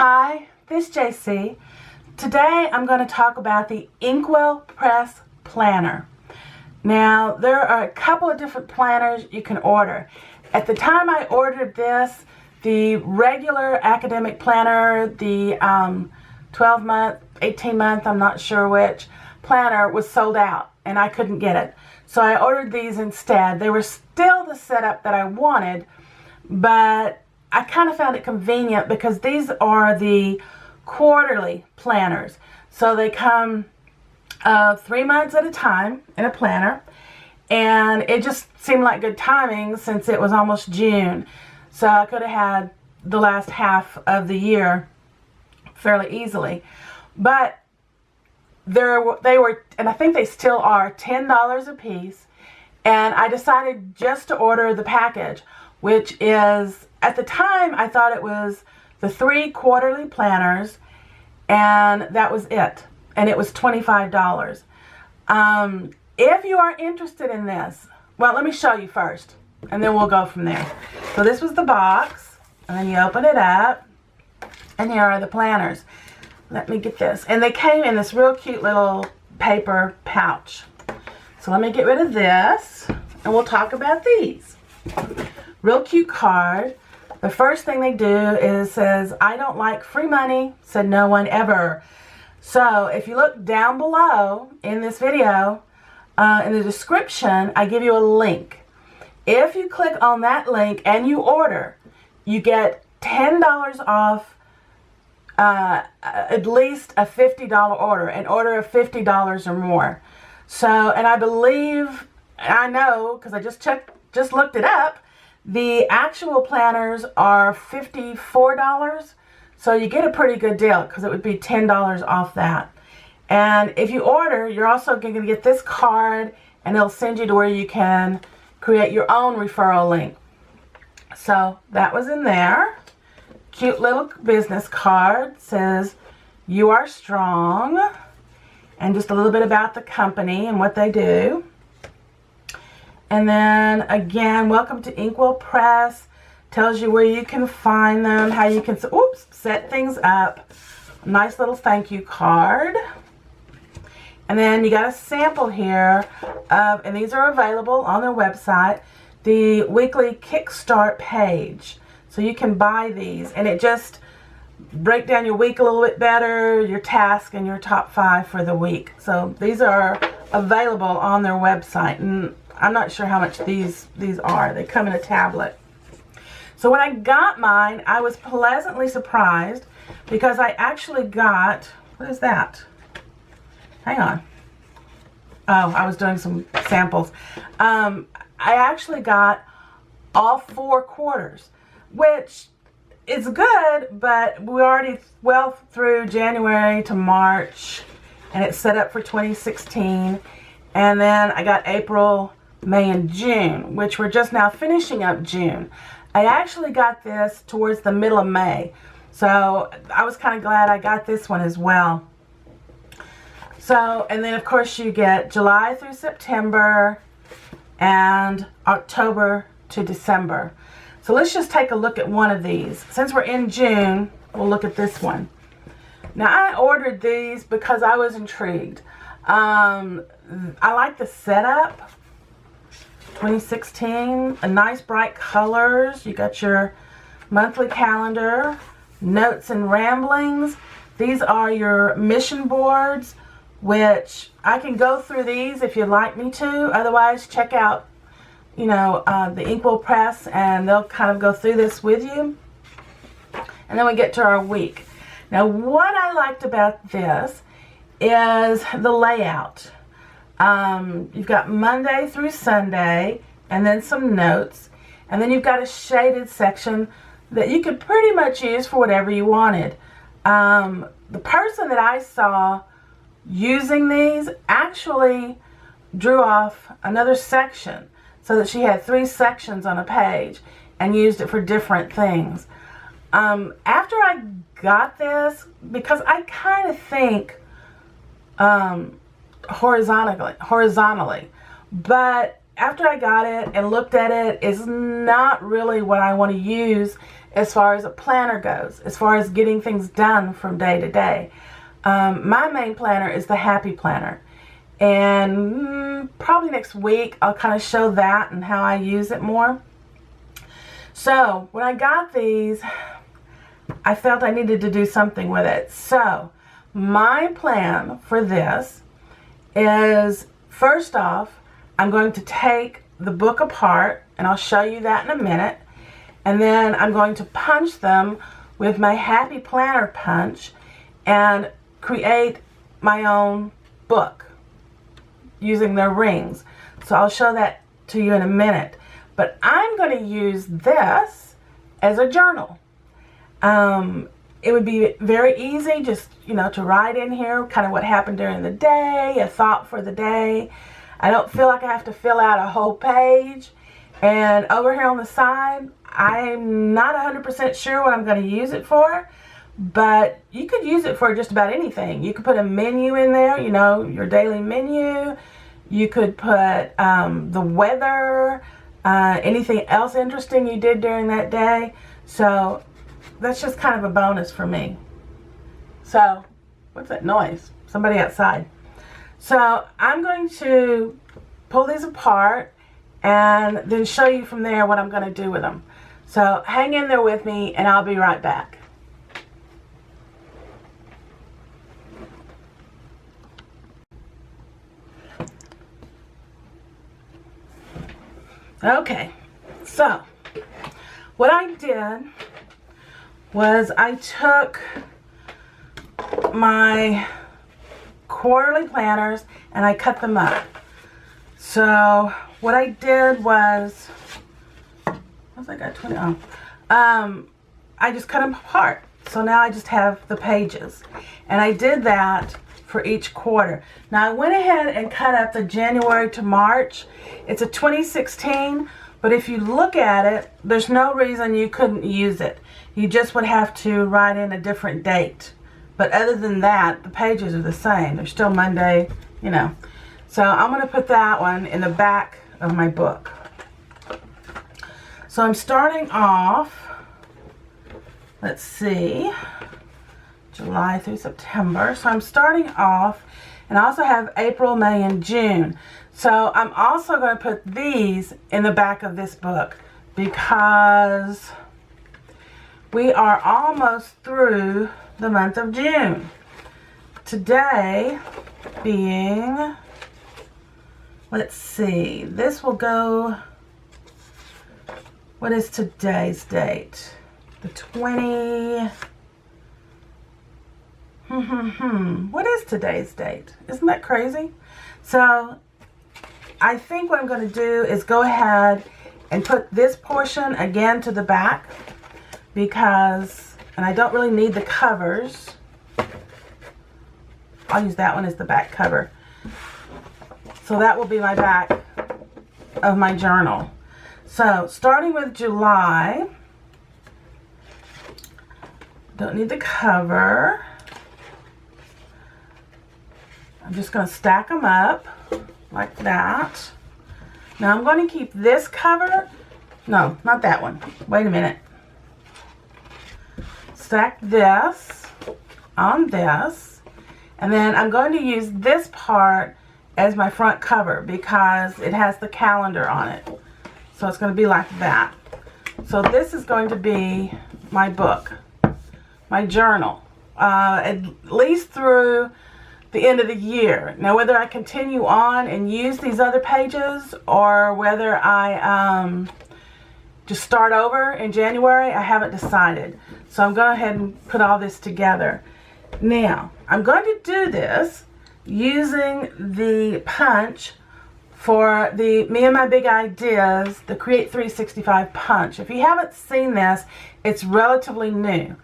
Hi, this is JC. Today I'm going to talk about the Inkwell Press planner. Now there are a couple of different planners you can order. At the time I ordered this, the regular academic planner, the 12-month, 18-month, I'm not sure which, planner was sold out and I couldn't get it. So I ordered these instead. They were still the setup that I wanted, but I kind of found it convenient because these are the quarterly planners. So they come 3 months at a time in a planner, and it just seemed like good timing since it was almost June. So I could have had the last half of the year fairly easily. But they were, and I think they still are, $10 a piece. And I decided just to order the package, which is, at the time I thought it was the 3 quarterly planners, and that was it. And it was $25. If you are interested in this, well, let me show you first, and then we'll go from there. So this was the box, and then you open it up, and here are the planners. Let me get this. And they came in this real cute little paper pouch. So let me get rid of this, and we'll talk about these. Real cute card. The first thing they do is says, "I don't like free money, said no one ever." So if you look down below in this video, in the description, I give you a link. If you click on that link and you order, you get $10 off at least a $50 order, an order of $50 or more. So, and I believe, I know, because I just looked it up, the actual planners are $54. So you get a pretty good deal because it would be $10 off that. And if you order, you're also going to get this card, and it'll send you to where you can create your own referral link. So that was in there. Cute little business card. Says, "You are strong," and just a little bit about the company and what they do. And then again, welcome to Inkwell Press. Tells you where you can find them, how you can set things up. Nice little thank you card. And then you got a sample here of, and these are available on their website, the weekly Kickstart page. So you can buy these, and it just break down your week a little bit better, your task and your top 5 for the week. So these are available on their website, and I'm not sure how much these are. They come in a tablet. So when I got mine, I was pleasantly surprised because I actually got, what is that? Hang on. Oh, I was doing some samples. I actually got all 4 quarters, which is good, but we're already well through January to March, and it's set up for 2016. And then I got April, May, and June, which we're just now finishing up June. I actually got this towards the middle of May, so I was kind of glad I got this one as well. So, and then of course you get July through September and October to December. So let's just take a look at one of these. Since we're in June, we'll look at this one. Now I ordered these because I was intrigued. I like the setup. 2016, a nice bright colors. You got your monthly calendar, notes and ramblings. These are your mission boards, which I can go through these if you'd like me to. Otherwise, check out, you know, the Inkwell Press, and they'll kind of go through this with you. And then we get to our week. Now, what I liked about this is the layout. You've got Monday through Sunday, and then some notes, and then you've got a shaded section that you could pretty much use for whatever you wanted. The person that I saw using these actually drew off another section so that she had 3 sections on a page and used it for different things. After I got this, because I kind of think horizontally, but after I got it and looked at it, it's not really what I want to use as far as a planner goes, as far as getting things done from day to day. My main planner is the Happy Planner. And probably next week I'll kind of show that and how I use it more. So when I got these, I felt I needed to do something with it. So my plan for this is, first off, I'm going to take the book apart, and I'll show you that in a minute. And then I'm going to punch them with my Happy Planner punch and create my own book using their rings. So I'll show that to you in a minute. But I'm going to use this as a journal. It would be very easy just, to write in here kind of what happened during the day, a thought for the day. I don't feel like I have to fill out a whole page. And over here on the side, I'm not 100% sure what I'm going to use it for, but you could use it for just about anything. You could put a menu in there, your daily menu. You could put the weather, anything else interesting you did during that day. So that's just kind of a bonus for me. So, what's that noise? Somebody outside. So I'm going to pull these apart and then show you from there what I'm going to do with them. So hang in there with me and I'll be right back. Okay, so what I did was I took my quarterly planners and I cut them up. So what I did was, I got 20 on. I just cut them apart. So now I just have the pages, and I did that for each quarter. Now I went ahead and cut up the January to March. It's a 2016, but if you look at it, there's no reason you couldn't use it. You just would have to write in a different date. But other than that, the pages are the same. They're still Monday, So I'm going to put that one in the back of my book. So I'm starting off, let's see, July through September. So I'm starting off, and I also have April, May, and June. So I'm also going to put these in the back of this book because we are almost through the month of June. Today being, let's see, this will go, what is today's date? The 20, what is today's date? Isn't that crazy? So I think what I'm going to do is go ahead and put this portion again to the back because, and I don't really need the covers. I'll use that one as the back cover. So that will be my back of my journal. So starting with July, don't need the cover. I'm just going to stack them up like that. Now I'm going to keep this cover. No, not that one. Wait a minute. Stack this on this. And then I'm going to use this part as my front cover because it has the calendar on it. So it's going to be like that. So this is going to be my book, my journal, at least through the end of the year. Now whether I continue on and use these other pages or whether I just start over in January, I haven't decided. So I'm going ahead and put all this together. Now I'm going to do this using the punch for the Me and My Big Ideas, the Create 365 punch. If you haven't seen this, it's relatively new.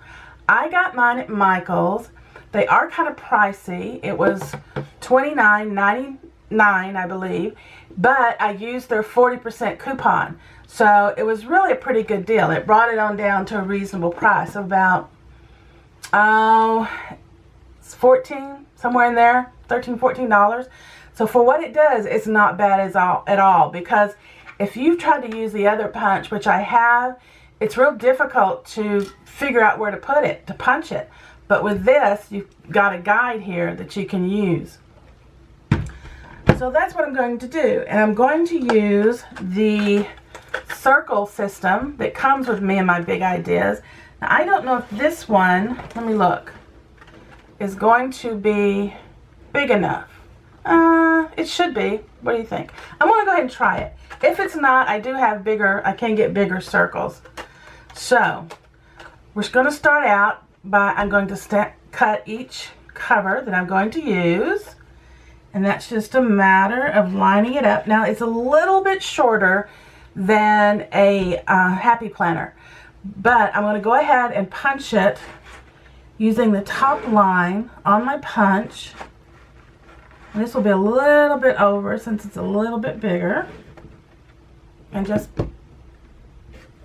I got mine at Michael's. They are kind of pricey. It was $29.99, I believe, but I used their 40% coupon. So it was really a pretty good deal. It brought it on down to a reasonable price of about, it's 14, somewhere in there, $13, $14. So So for what it does, it's not bad at all, because if you've tried to use the other punch, which I have, it's real difficult to figure out where to put it, to punch it. But with this, you've got a guide here that you can use. So that's what I'm going to do. And I'm going to use the circle system that comes with me and my big ideas. Now, I don't know if this one, let me look, is going to be big enough. It should be. What do you think? I'm going to go ahead and try it. If it's not, I do have bigger, I can get bigger circles. So, we're going to start out by, I'm going to cut each cover that I'm going to use. And that's just a matter of lining it up. Now, it's a little bit shorter than a Happy Planner. But I'm going to go ahead and punch it using the top line on my punch. And this will be a little bit over since it's a little bit bigger. And just,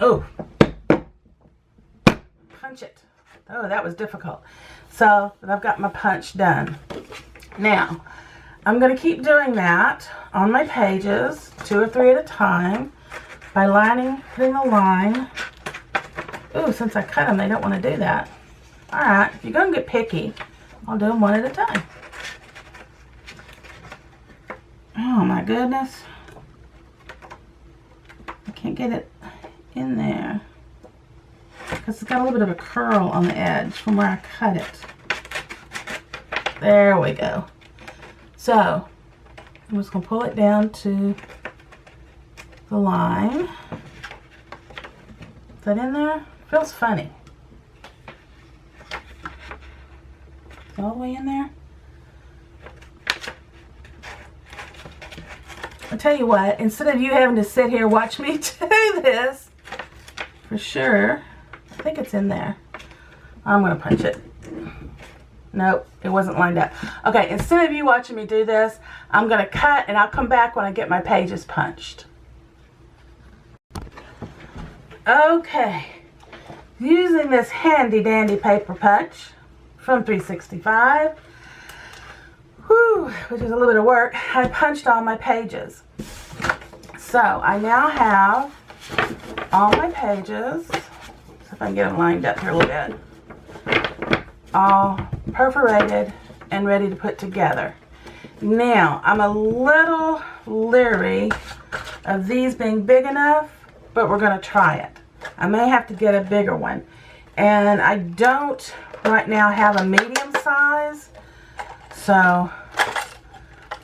oh, punch it. Oh, that was difficult. So I've got my punch done. Now, I'm going to keep doing that on my pages, 2 or 3 at a time, by putting the line. Ooh, since I cut them, they don't want to do that. All right, if you're going to get picky, I'll do them one at a time. Oh my goodness. I can't get it in there because it's got a little bit of a curl on the edge from where I cut it. There we go. So, I'm just going to pull it down to the line. Is that in there? Feels funny. Is it all the way in there? I'll tell you what, instead of you having to sit here watch me do this, for sure, I think it's in there. I'm going to punch it. Nope, it wasn't lined up. Okay, instead of you watching me do this, I'm going to cut and I'll come back when I get my pages punched. Okay, using this handy dandy paper punch from 365, which is a little bit of work, I punched all my pages. So I now have all my pages, see if I can get them lined up here a little bit, all perforated and ready to put together. Now, I'm a little leery of these being big enough, but we're going to try it. I may have to get a bigger one. And I don't right now have a medium size, so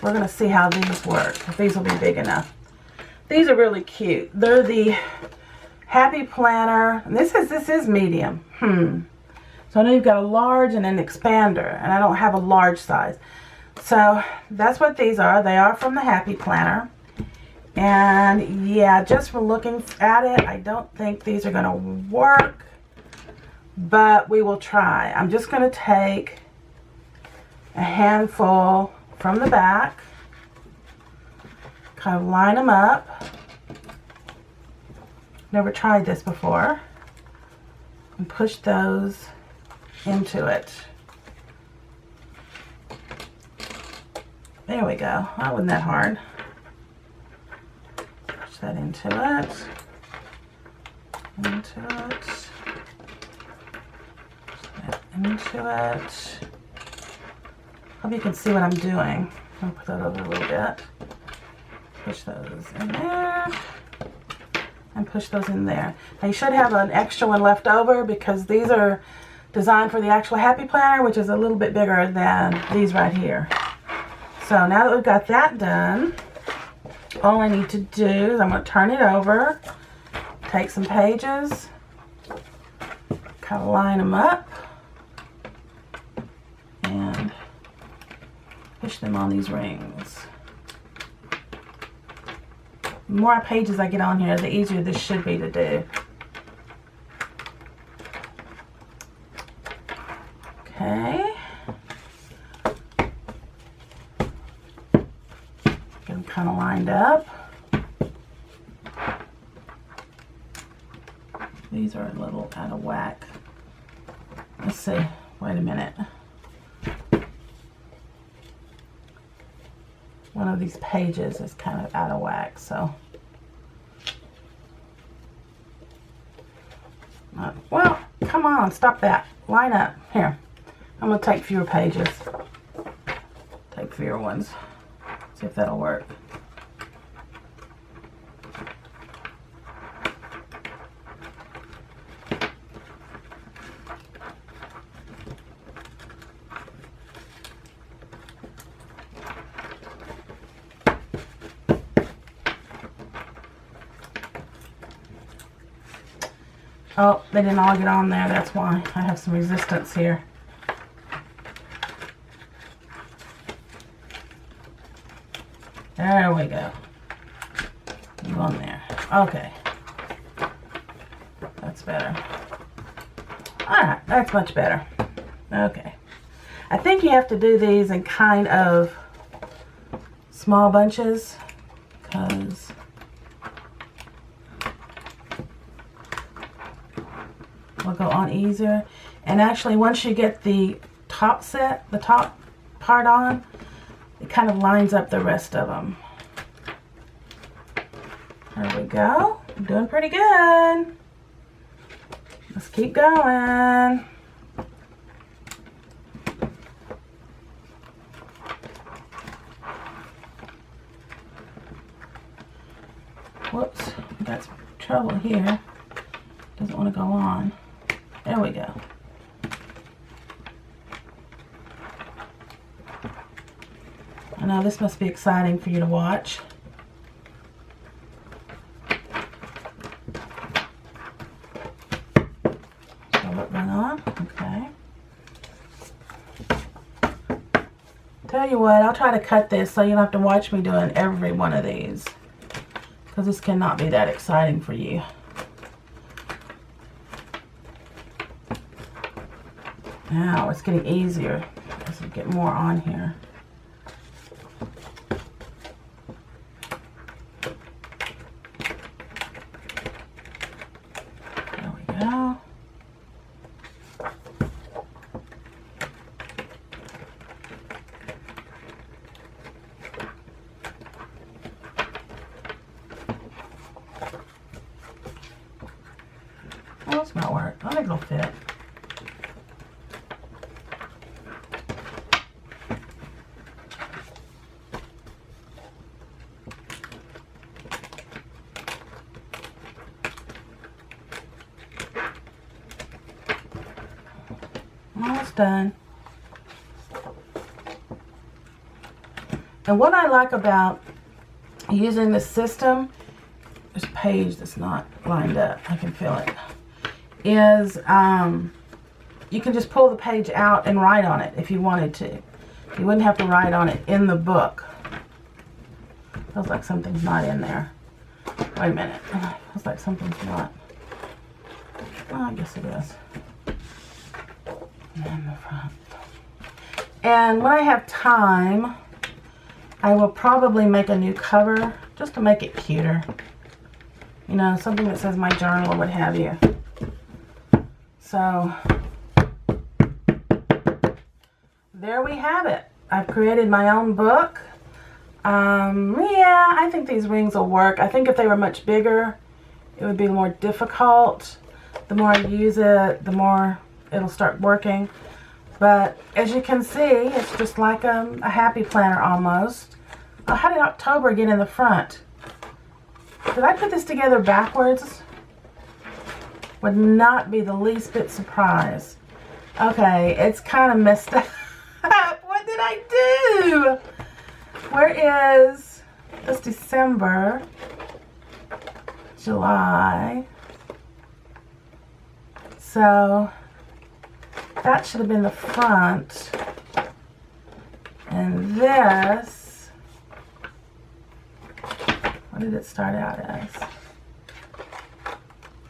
we're going to see how these work, if these will be big enough. These are really cute. They're the Happy Planner. And this is medium. So I know you've got a large and an expander, and I don't have a large size. So that's what these are. They are from the Happy Planner. And yeah, just from looking at it, I don't think these are going to work, but we will try. I'm just going to take a handful from the back, kind of line them up. Never tried this before, and push those into it. There we go. That wasn't that hard. Push that into it. Into it. Push that into it. Hope you can see what I'm doing. I'll put that over a little bit. Push those in there. And push those in there. Now you should have an extra one left over because these are designed for the actual Happy Planner, which is a little bit bigger than these right here. So now that we've got that done, all I need to do is I'm going to turn it over, take some pages, kind of line them up, and push them on these rings. The more pages I get on here, the easier this should be to do. Okay. Get them kind of lined up. These are a little out of whack. Let's see. Wait a minute. one of these pages is kind of out of whack, so. Well, come on, stop that. Line up. Here, I'm going to take fewer pages. Take fewer ones. See if that'll work. Oh, they didn't all get on there. That's why I have some resistance here. There we go. Go on there. Okay. That's better. Alright, that's much better. Okay. I think you have to do these in kind of small bunches, because will go on easier. And actually, once you get the top set, the top part on, it kind of lines up the rest of them. There we go. I'm doing pretty good. Let's keep going. Whoops, got some trouble here. Doesn't want to go on. There we go. I know this must be exciting for you to watch. So what went on? Okay. Tell you what, I'll try to cut this so you don't have to watch me doing every one of these, because this cannot be that exciting for you. Now it's getting easier as we get more on here. There we go. Oh, this might work. I think it'll fit. Almost done. And what I like about using this system, this page that's not lined up, I can feel it, is you can just pull the page out and write on it if you wanted to. You wouldn't have to write on it in the book. Feels like something's not in there. Wait a minute. Feels like something's not. Oh, I guess it is. In the front. And when I have time, I will probably make a new cover just to make it cuter. You know, something that says my journal or what have you. So, there we have it. I've created my own book. Yeah, I think these rings will work. I think if they were much bigger, it would be more difficult. The more I use it, the more it'll start working. But as you can see, it's just like a happy planner almost. Oh, how did October get in the front? Did I put this together backwards? Would not be the least bit surprised. Okay, it's kind of messed up. What did I do? Where is this? December, July. So that should have been the front. And this, what did it start out as?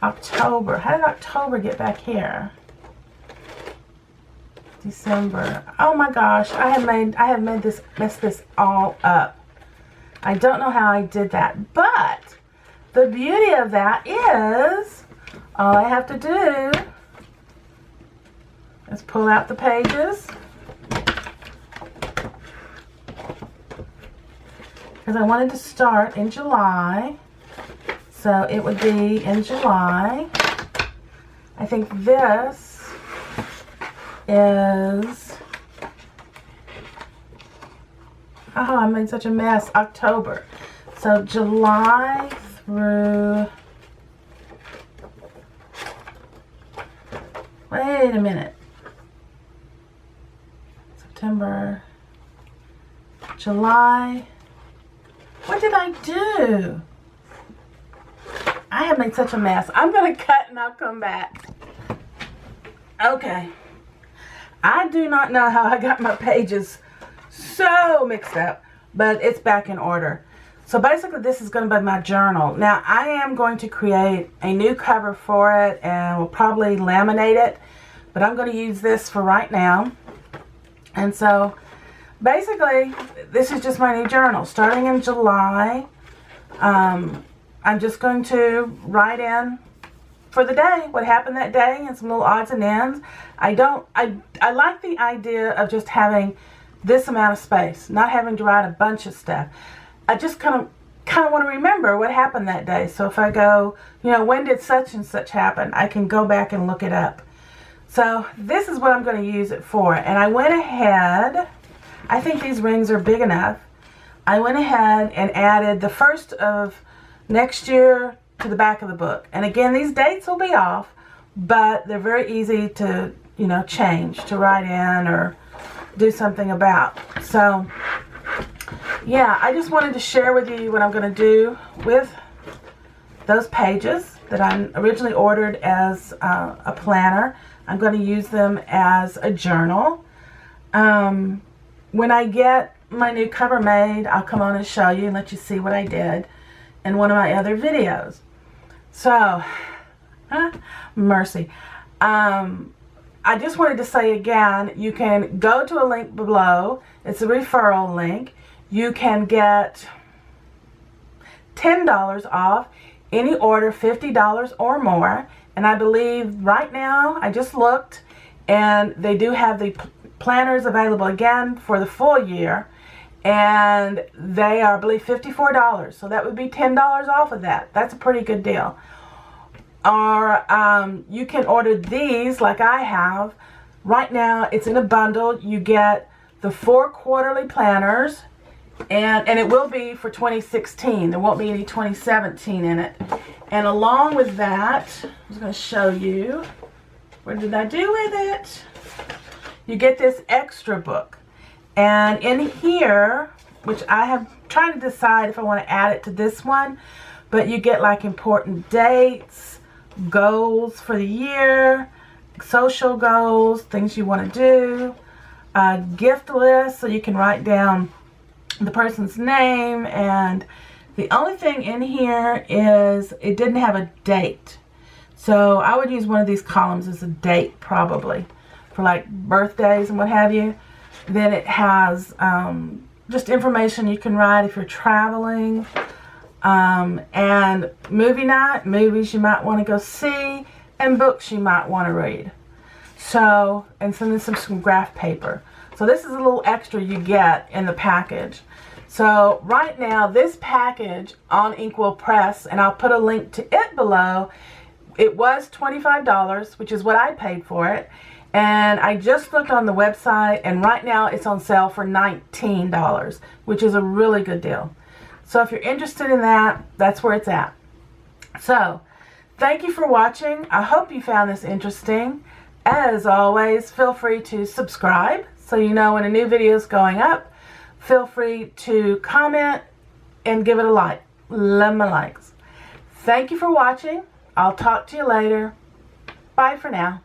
October. How did October get back here? December. Oh my gosh, I have messed this all up. I don't know how I did that, but the beauty of that is all I have to do is pull out the pages because I wanted to start in July. So it would be in July. I think this is, oh, I made such a mess, October. So July through, wait a minute, September, July, what did I do? I have made such a mess. I'm going to cut and I'll come back. Okay. I do not know how I got my pages so mixed up, but it's back in order. So basically this is going to be my journal. Now I am going to create a new cover for it and we'll probably laminate it, but I'm going to use this for right now. And so basically this is just my new journal starting in July. I'm just going to write in for the day, what happened that day, and some little odds and ends. I like the idea of just having this amount of space, not having to write a bunch of stuff. I just kind of want to remember what happened that day. So if I go, you know, when did such and such happen, I can go back and look it up. So this is what I'm going to use it for. And I went ahead, I think these rings are big enough. I went ahead and added the first of next year to the back of the book. And again, these dates will be off, but they're very easy to, you know, change, to write in or do something about. So yeah, I just wanted to share with you what I'm going to do with those pages that I originally ordered as a planner. I'm going to use them as a journal. When I get my new cover made, I'll come on and show you and let you see what I did in one of my other videos. So, mercy. I just wanted to say again, you can go to a link below. It's a referral link. You can get $10 off any order $50 or more. And I believe right now, I just looked, and they do have the planners available again for the full year. And they are, I believe, $54. So that would be $10 off of that. That's a pretty good deal. Or you can order these like I have. Right now, it's in a bundle. You get the 4 quarterly planners, and it will be for 2016. There won't be any 2017 in it. And along with that, I was going to show you, what did I do with it? You get this extra book. And in here, which I have trying to decide if I want to add it to this one, but you get like important dates, goals for the year, social goals, things you want to do, a gift list so you can write down the person's name. And the only thing in here is it didn't have a date. So I would use one of these columns as a date probably for like birthdays and what have you. Then it has just information you can write if you're traveling. And movie night, movies you might want to go see, and books you might want to read. So, and some graph paper. So this is a little extra you get in the package. So right now, this package on Inkwell Press, and I'll put a link to it below, it was $25, which is what I paid for it. And I just looked on the website, and right now it's on sale for $19, which is a really good deal. So if you're interested in that, that's where it's at. So thank you for watching. I hope you found this interesting. As always, feel free to subscribe so you know when a new video is going up. Feel free to comment and give it a like. Love my likes. Thank you for watching. I'll talk to you later. Bye for now.